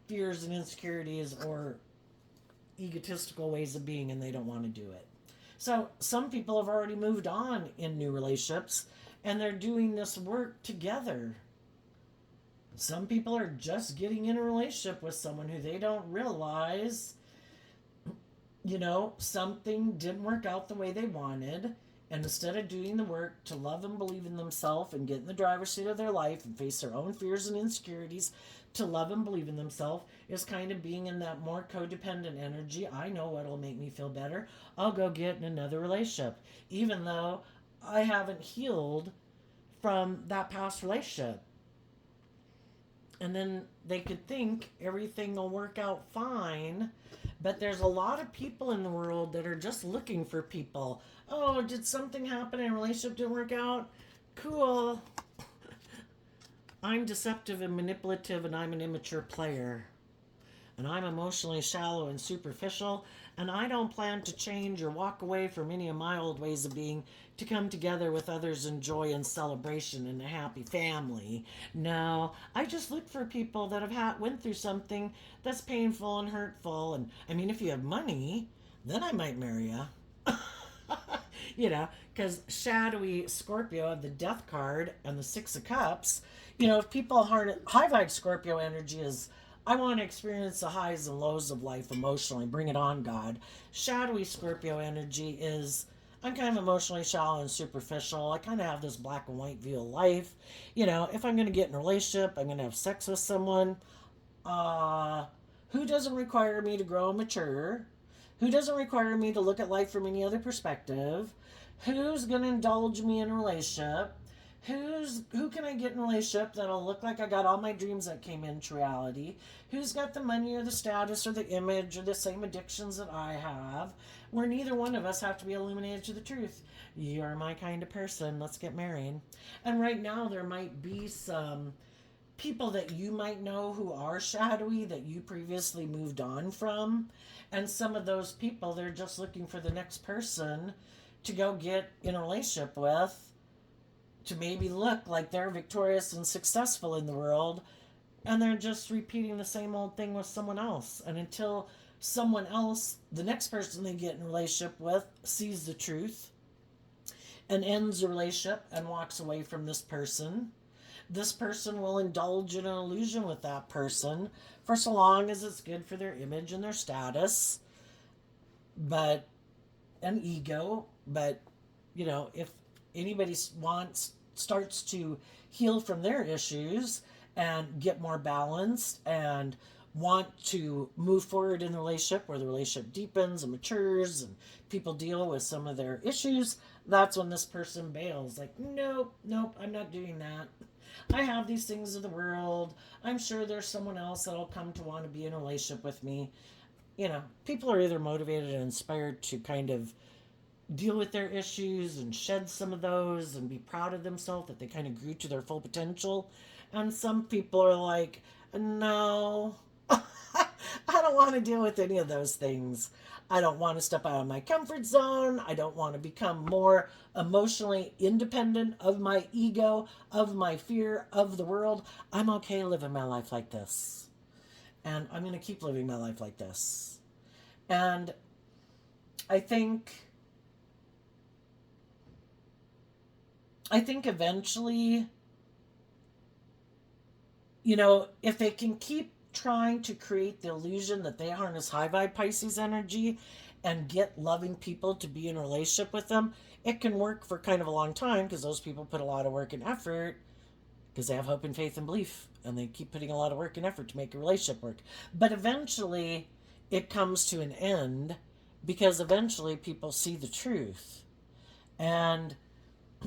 Speaker 1: fears and insecurities or egotistical ways of being, and they don't want to do it. So some people have already moved on in new relationships, and they're doing this work together. Some people are just getting in a relationship with someone who they don't realize, something didn't work out the way they wanted. And instead of doing the work to love and believe in themselves and get in the driver's seat of their life and face their own fears and insecurities, to love and believe in themselves is kind of being in that more codependent energy. I know what'll make me feel better. I'll go get in another relationship, even though I haven't healed from that past relationship. And then they could think everything will work out fine. But there's a lot of people in the world that are just looking for people. Oh, did something happen in a relationship didn't work out? Cool. I'm deceptive and manipulative, and I'm an immature player. And I'm emotionally shallow and superficial, and I don't plan to change or walk away from any of my old ways of being to come together with others in joy and celebration and a happy family. No, I just look for people that have went through something that's painful and hurtful. And I mean, if you have money, then I might marry you. Because shadowy Scorpio have the Death card and the Six of Cups. If people aren't, high vibe Scorpio energy is, I want to experience the highs and lows of life emotionally. Bring it on, God. Shadowy Scorpio energy is, I'm kind of emotionally shallow and superficial. I kind of have this black and white view of life. If I'm going to get in a relationship, I'm going to have sex with someone. Uh, who doesn't require me to grow and mature? Who doesn't require me to look at life from any other perspective? Who's going to indulge me in a relationship? Who can I get in a relationship that'll look like I got all my dreams that came into reality? Who's got the money or the status or the image or the same addictions that I have? Where neither one of us have to be illuminated to the truth. You're my kind of person. Let's get married. And right now there might be some people that you might know who are shadowy that you previously moved on from. And some of those people, they're just looking for the next person to go get in a relationship with, to maybe look like they're victorious and successful in the world, and they're just repeating the same old thing with someone else. And until someone else, the next person they get in a relationship with, sees the truth and ends the relationship and walks away from this person will indulge in an illusion with that person for so long as it's good for their image and their status, but an ego. But if anybody starts to heal from their issues and get more balanced and want to move forward in the relationship, where the relationship deepens and matures and people deal with some of their issues, that's when this person bails. Like, nope, I'm not doing that. I have these things of the world. I'm sure there's someone else that'll come to want to be in a relationship with me. People are either motivated and inspired to kind of deal with their issues and shed some of those and be proud of themselves that they kind of grew to their full potential. And some people are like, no, I don't want to deal with any of those things. I don't want to step out of my comfort zone. I don't want to become more emotionally independent of my ego, of my fear, of the world. I'm okay living my life like this. And I'm going to keep living my life like this. And I think eventually, if they can keep trying to create the illusion that they harness high vibe Pisces energy and get loving people to be in a relationship with them, it can work for kind of a long time, because those people put a lot of work and effort because they have hope and faith and belief, and they keep putting a lot of work and effort to make a relationship work. But eventually it comes to an end, because eventually people see the truth. And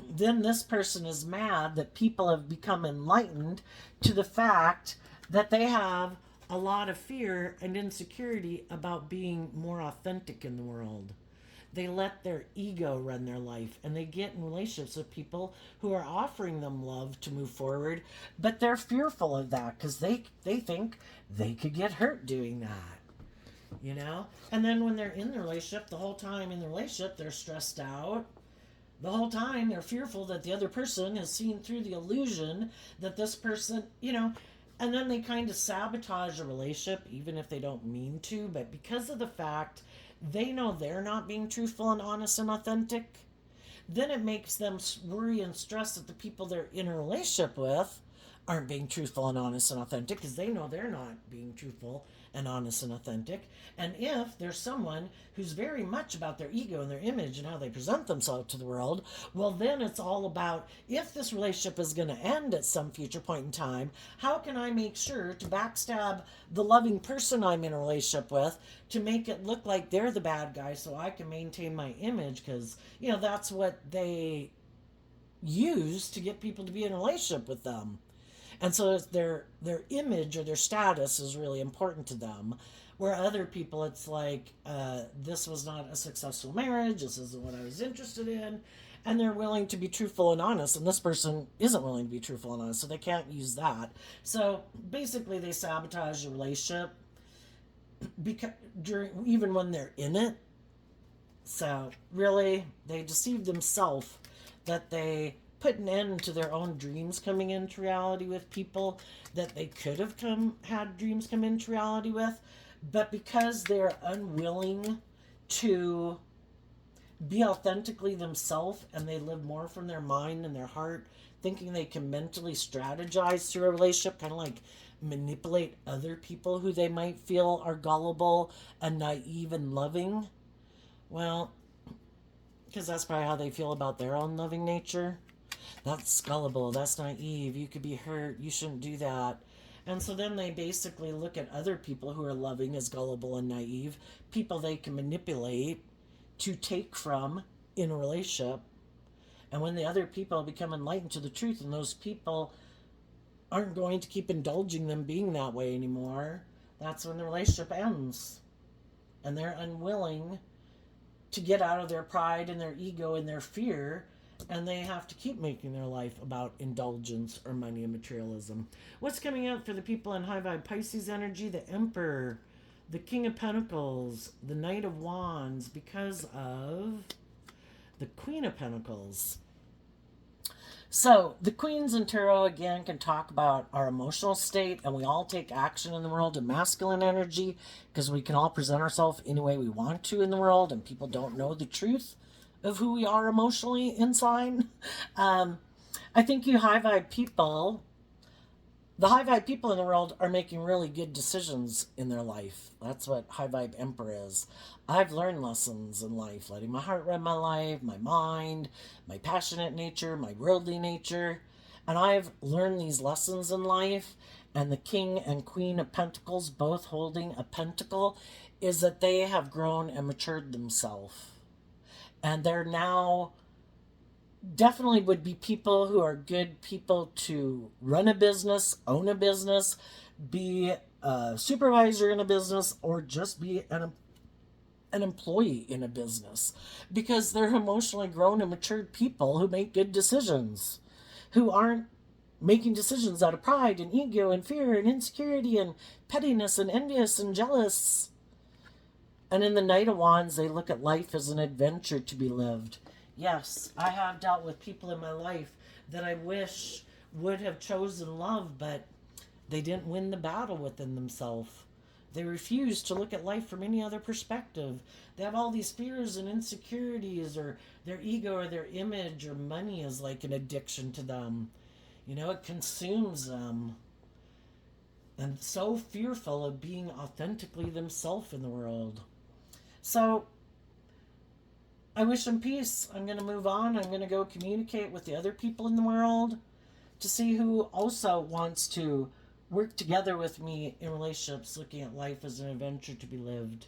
Speaker 1: then this person is mad that people have become enlightened to the fact that they have a lot of fear and insecurity about being more authentic in the world. They let their ego run their life, and they get in relationships with people who are offering them love to move forward, but they're fearful of that because they think they could get hurt doing that. And then when they're in the relationship, the whole time in the relationship, they're stressed out. The whole time they're fearful that the other person has seen through the illusion that this person, and then they kind of sabotage a relationship, even if they don't mean to, but because of the fact they know they're not being truthful and honest and authentic, then it makes them worry and stress that the people they're in a relationship with aren't being truthful and honest and authentic, because they know they're not being truthful and honest and authentic. And if there's someone who's very much about their ego and their image and how they present themselves to the world, well, then it's all about, if this relationship is going to end at some future point in time, how can I make sure to backstab the loving person I'm in a relationship with to make it look like they're the bad guy so I can maintain my image? Because that's what they use to get people to be in a relationship with them. And so their image or their status is really important to them. Where other people, it's like, this was not a successful marriage, this isn't what I was interested in, and they're willing to be truthful and honest, and this person isn't willing to be truthful and honest, so they can't use that. So basically they sabotage the relationship even when they're in it. So really, they deceive themselves that they put an end to their own dreams coming into reality with people that they could have had dreams come into reality with, but because they're unwilling to be authentically themselves, and they live more from their mind and their heart, thinking they can mentally strategize through a relationship, kind of like manipulate other people who they might feel are gullible and naive and loving. Well, because that's probably how they feel about their own loving nature. That's gullible, that's naive, you could be hurt, you shouldn't do that. And so then they basically look at other people who are loving as gullible and naive, people they can manipulate to take from in a relationship. And when the other people become enlightened to the truth, and those people aren't going to keep indulging them being that way anymore, that's when the relationship ends. And they're unwilling to get out of their pride and their ego and their fear, and they have to keep making their life about indulgence or money and materialism. What's coming out for the people in high vibe Pisces energy? The Emperor, the King of Pentacles, the Knight of Wands, because of the Queen of Pentacles. So the Queens in Tarot, again, can talk about our emotional state, and we all take action in the world in masculine energy because we can all present ourselves any way we want to in the world, and people don't know the truth of who we are emotionally inside. I think you high vibe people, the high vibe people in the world are making really good decisions in their life. That's what high vibe Emperor is. I've learned lessons in life, letting my heart run my life, my mind, my passionate nature, my worldly nature. And I've learned these lessons in life. And the King and Queen of Pentacles, both holding a pentacle, is that they have grown and matured themselves. And they're now definitely would be people who are good people to run a business, own a business, be a supervisor in a business, or just be an employee in a business, because they're emotionally grown and matured people who make good decisions, who aren't making decisions out of pride and ego and fear and insecurity and pettiness and envious and jealous. And in the Knight of Wands, they look at life as an adventure to be lived. Yes, I have dealt with people in my life that I wish would have chosen love, but they didn't win the battle within themselves. They refuse to look at life from any other perspective. They have all these fears and insecurities, or their ego or their image or money is like an addiction to them. You know, it consumes them. And so fearful of being authentically themselves in the world. So I wish them peace. I'm going to move on. I'm going to go communicate with the other people in the world to see who also wants to work together with me in relationships, looking at life as an adventure to be lived.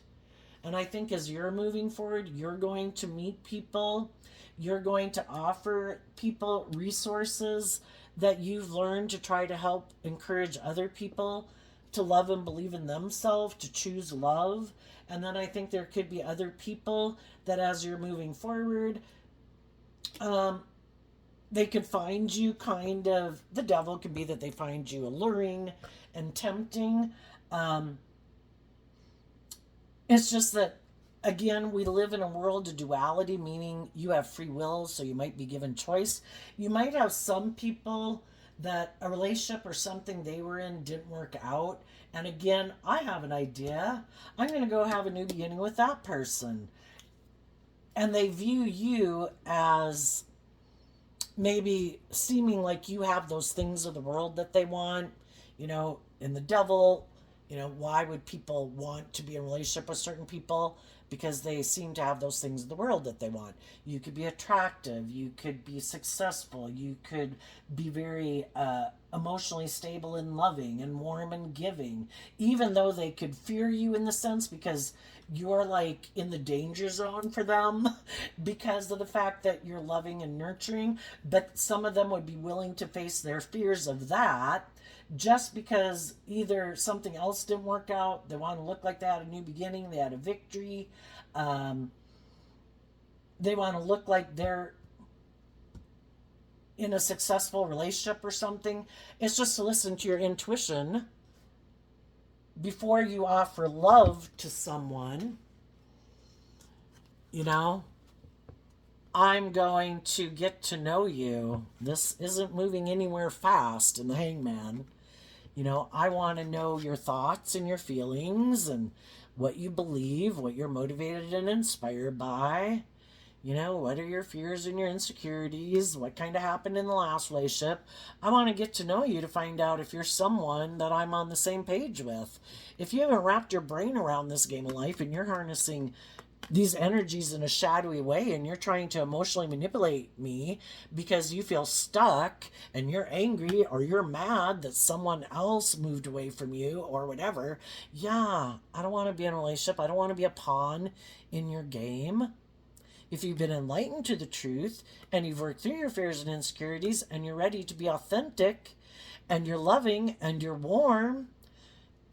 Speaker 1: And I think as you're moving forward, you're going to meet people. You're going to offer people resources that you've learned to try to help encourage other people to love and believe in themselves, to choose love. And then I think there could be other people that as you're moving forward, they could find you kind of, the devil can be that they find you alluring and tempting. It's just that, again, we live in a world of duality, meaning you have free will, so you might be given choice. You might have some people that a relationship or something they were in didn't work out. And again, I have an idea. I'm going to go have a new beginning with that person. And they view you as maybe seeming like you have those things of the world that they want, you know, in the devil. You know, why would people want to be in a relationship with certain people? Because they seem to have those things of the world that they want. You could be attractive, you could be successful, you could be very emotionally stable and loving and warm and giving, even though they could fear you in the sense because you're like in the danger zone for them because of the fact that you're loving and nurturing. But some of them would be willing to face their fears of that just because either something else didn't work out, they want to look like they had a new beginning, they had a victory, they want to look like they're in a successful relationship or something. It's just to listen to your intuition before you offer love to someone. You know, I'm going to get to know you. This isn't moving anywhere fast in the Hangman. You know, I want to know your thoughts and your feelings and what you believe, what you're motivated and inspired by. What are your fears and your insecurities? What kind of happened in the last relationship? I want to get to know you to find out if you're someone that I'm on the same page with. If you haven't wrapped your brain around this game of life and you're harnessing these energies in a shadowy way and you're trying to emotionally manipulate me because you feel stuck and you're angry or you're mad that someone else moved away from you or whatever, yeah, I don't want to be in a relationship. I don't want to be a pawn in your game. If you've been enlightened to the truth and you've worked through your fears and insecurities and you're ready to be authentic and you're loving and you're warm,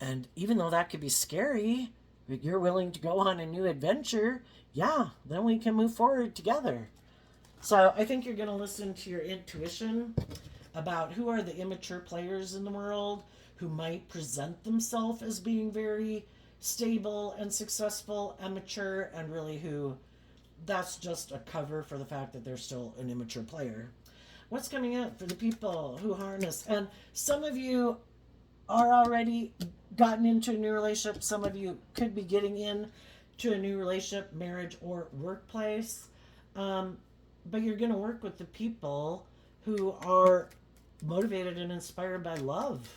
Speaker 1: and even though that could be scary, but you're willing to go on a new adventure, yeah, then we can move forward together. So I think you're going to listen to your intuition about who are the immature players in the world who might present themselves as being very stable and successful and mature, and really who that's just a cover for the fact that they're still an immature player. What's coming up for the people who harness? And some of you are already gotten into a new relationship. Some of you could be getting in to a new relationship, marriage, or workplace. But you're going to work with the people who are motivated and inspired by love.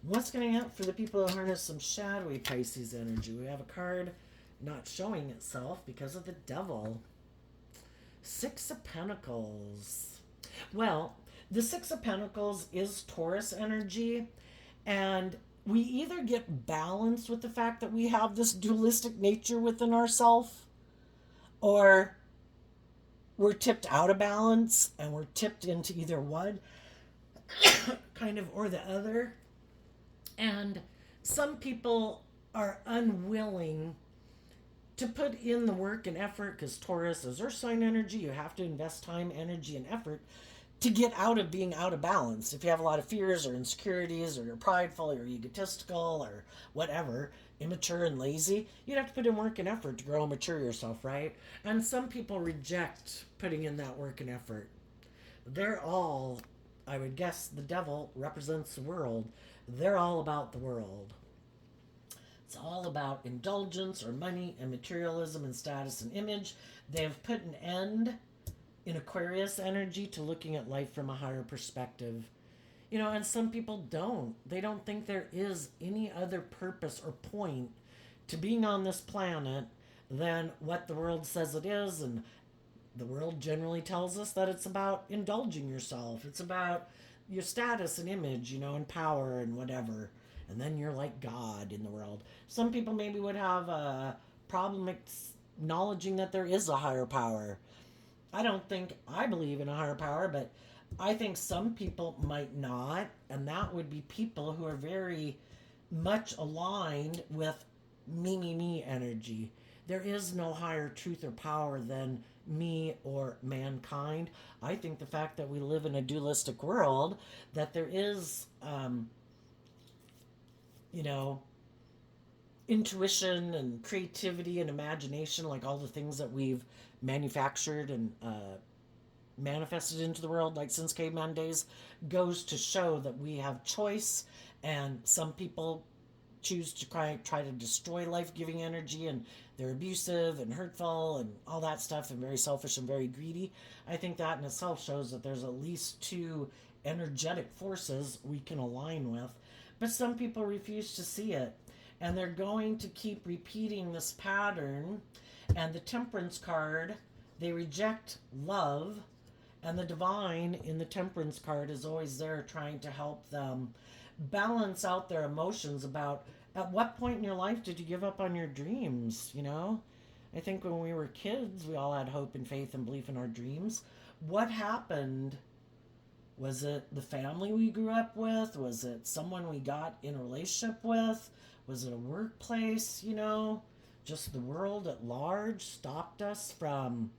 Speaker 1: What's coming up for the people who harness some shadowy Pisces energy? We have a card not showing itself because of the devil. Six of Pentacles. Well, the Six of Pentacles is Taurus energy, and we either get balanced with the fact that we have this dualistic nature within ourselves, or we're tipped out of balance and we're tipped into either one kind of or the other. And some people are unwilling to put in the work and effort because Taurus is earth sign energy. You have to invest time, energy, and effort to get out of being out of balance. If you have a lot of fears or insecurities, or you're prideful or egotistical or whatever, immature and lazy, you'd have to put in work and effort to grow and mature yourself, right? And some people reject putting in that work and effort. They're all, I would guess the devil represents the world. They're all about the world. It's all about indulgence or money and materialism and status and image. They have put an end in Aquarius energy to looking at life from a higher perspective. And some people don't. They don't think there is any other purpose or point to being on this planet than what the world says it is. And the world generally tells us that it's about indulging yourself. It's about your status and image, and power and whatever. And then you're like God in the world. Some people maybe would have a problem acknowledging that there is a higher power. I don't think I believe in a higher power, but I think some people might not. And that would be people who are very much aligned with me energy. There is no higher truth or power than me or mankind. I think the fact that we live in a dualistic world, that there is intuition and creativity and imagination, like all the things that we've manufactured and manifested into the world, like since caveman days, goes to show that we have choice. And some people choose to try to destroy life-giving energy, and they're abusive and hurtful and all that stuff, and very selfish and very greedy. I think that in itself shows that there's at least two energetic forces we can align with. But some people refuse to see it, and they're going to keep repeating this pattern. And the Temperance card, they reject love, and the divine in the Temperance card is always there trying to help them balance out their emotions about at what point in your life did you give up on your dreams. I think when we were kids, we all had hope and faith and belief in our dreams. What happened? Was it the family we grew up with? Was it someone we got in a relationship with? Was it a workplace? Just the world at large stopped us from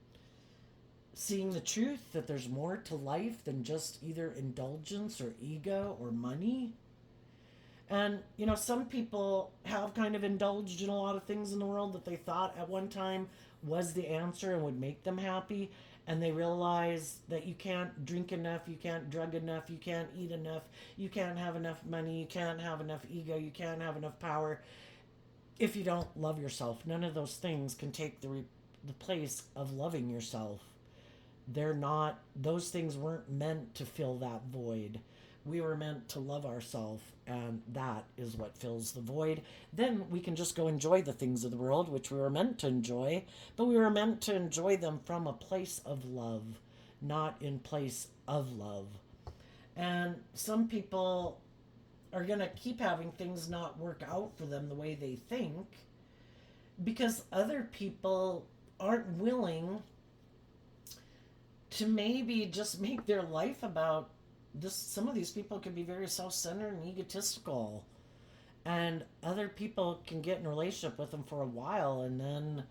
Speaker 1: seeing the truth that there's more to life than just either indulgence or ego or money. And, some people have kind of indulged in a lot of things in the world that they thought at one time was the answer and would make them happy. And they realize that you can't drink enough, you can't drug enough, you can't eat enough, you can't have enough money, you can't have enough ego, you can't have enough power if you don't love yourself. None of those things can take the place of loving yourself. They're not, those things weren't meant to fill that void. We were meant to love ourselves, and that is what fills the void. Then we can just go enjoy the things of the world, which we were meant to enjoy, but we were meant to enjoy them from a place of love, not in place of love. And some people are going to keep having things not work out for them the way they think because other people aren't willing to maybe just make their life about this. Some of these people can be very self-centered and egotistical, and other people can get in a relationship with them for a while and then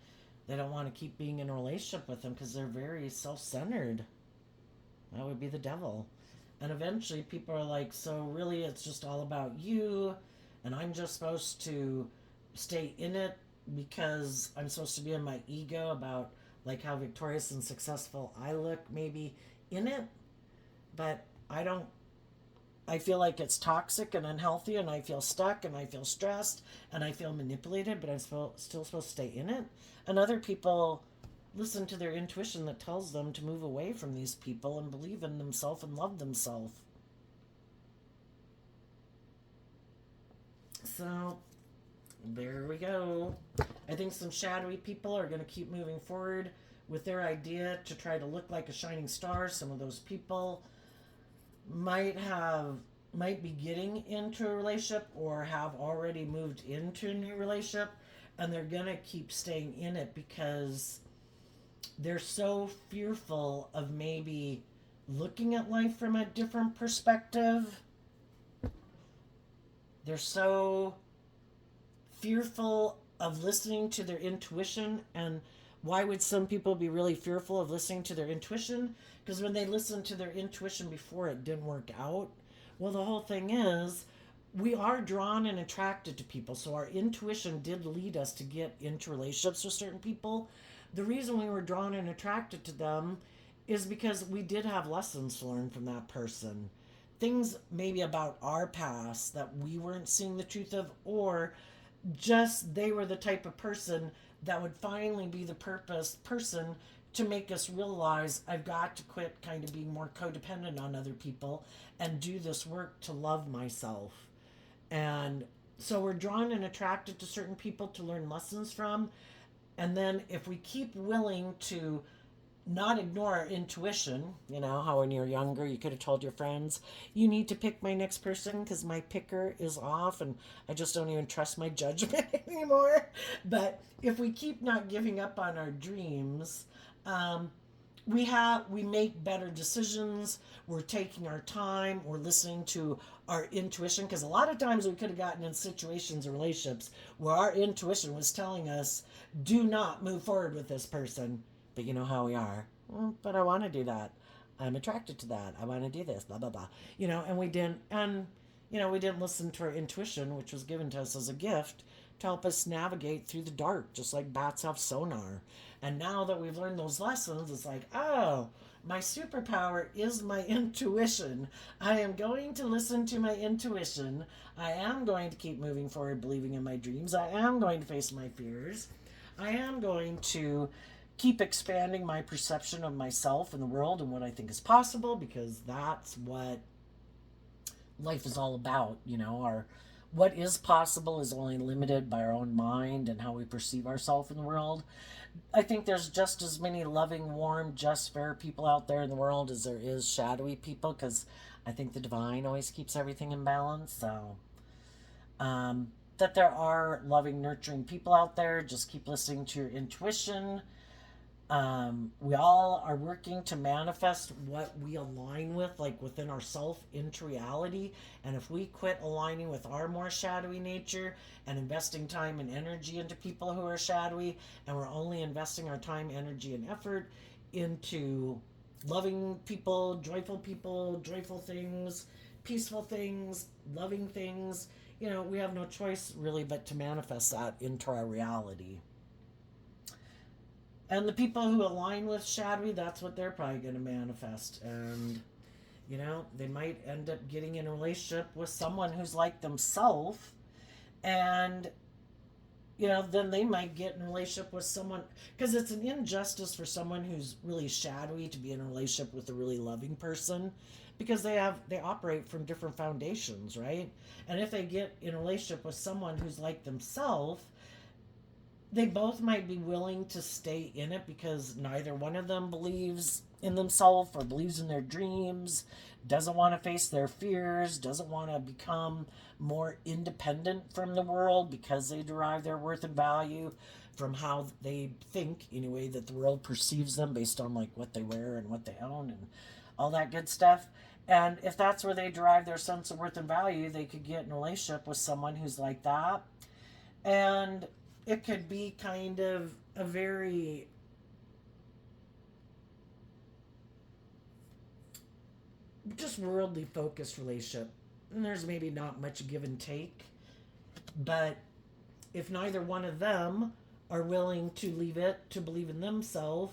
Speaker 1: they don't want to keep being in a relationship with them because they're very self-centered. That would be the devil. And eventually people are like, so really it's just all about you, and I'm just supposed to stay in it because I'm supposed to be in my ego about like how victorious and successful I look maybe in it. But I feel like it's toxic and unhealthy, and I feel stuck and I feel stressed and I feel manipulated, but I'm still supposed to stay in it. And other people listen to their intuition that tells them to move away from these people and believe in themselves and love themselves. So there we go. I think some shadowy people are going to keep moving forward with their idea to try to look like a shining star. Some of those people might be getting into a relationship or have already moved into a new relationship, and they're going to keep staying in it because they're so fearful of maybe looking at life from a different perspective. They're so fearful of listening to their intuition. And why would some people be really fearful of listening to their intuition? Because when they listened to their intuition before, it didn't work out. Well, the whole thing is we are drawn and attracted to people. So our intuition did lead us to get into relationships with certain people. The reason we were drawn and attracted to them is because we did have lessons to learn from that person. Things maybe about our past that we weren't seeing the truth of, or just they were the type of person that would finally be the person to make us realize I've got to quit kind of being more codependent on other people and do this work to love myself. And so we're drawn and attracted to certain people to learn lessons from. And then if we keep willing to not ignore our intuition, you know, how when you're younger, you could have told your friends, you need to pick my next person because my picker is off and I just don't even trust my judgment anymore. But if we keep not giving up on our dreams, we make better decisions. We're taking our time. We're listening to our intuition, because a lot of times we could have gotten in situations or relationships where our intuition was telling us, do not move forward with this person. But you know how we are. But I want to do that. I'm attracted to that. I want to do this, blah, blah, blah. You know, and we didn't listen to our intuition, which was given to us as a gift to help us navigate through the dark, just like bats have sonar. And now that we've learned those lessons, it's like, oh, my superpower is my intuition. I am going to listen to my intuition. I am going to keep moving forward, believing in my dreams. I am going to face my fears. I am going to keep expanding my perception of myself and the world and what I think is possible, because that's what life is all about. You know, what is possible is only limited by our own mind and how we perceive ourselves in the world. I think there's just as many loving, warm, just, fair people out there in the world as there is shadowy people, because I think the divine always keeps everything in balance. So, that there are loving, nurturing people out there. Just keep listening to your intuition. We all are working to manifest what we align with, like within ourself, into reality. And if we quit aligning with our more shadowy nature and investing time and energy into people who are shadowy, and we're only investing our time, energy, and effort into loving people, joyful things, peaceful things, loving things, you know, we have no choice really but to manifest that into our reality. And the people who align with shadowy, that's what they're probably going to manifest. And, you know, they might end up getting in a relationship with someone who's like themselves. And then they might get in a relationship with someone, because it's an injustice for someone who's really shadowy to be in a relationship with a really loving person, because they operate from different foundations, right? And if they get in a relationship with someone who's like themselves, they both might be willing to stay in it because neither one of them believes in themselves or believes in their dreams, doesn't want to face their fears, doesn't want to become more independent from the world because they derive their worth and value from how they think, anyway, that the world perceives them based on like what they wear and what they own and all that good stuff. And if that's where they derive their sense of worth and value, they could get in a relationship with someone who's like that. And it could be kind of a very just worldly focused relationship. And there's maybe not much give and take. But if neither one of them are willing to leave it to believe in themselves,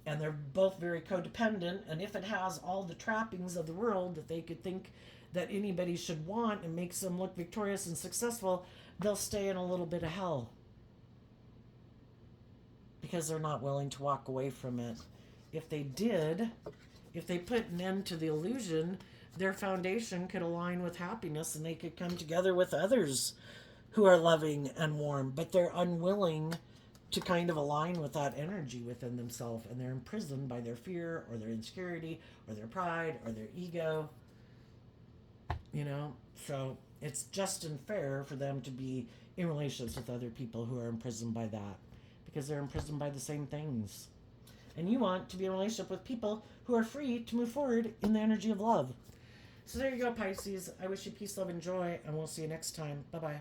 Speaker 1: and they're both very codependent, and if it has all the trappings of the world that they could think that anybody should want and makes them look victorious and successful, they'll stay in a little bit of hell because they're not willing to walk away from it. If they did, if they put an end to the illusion, their foundation could align with happiness and they could come together with others who are loving and warm, but they're unwilling to kind of align with that energy within themselves, and they're imprisoned by their fear or their insecurity or their pride or their ego. So it's just unfair for them to be in relationships with other people who are imprisoned by that, because they're imprisoned by the same things. And you want to be in a relationship with people who are free to move forward in the energy of love. So there you go, Pisces. I wish you peace, love, and joy, and we'll see you next time. Bye-bye.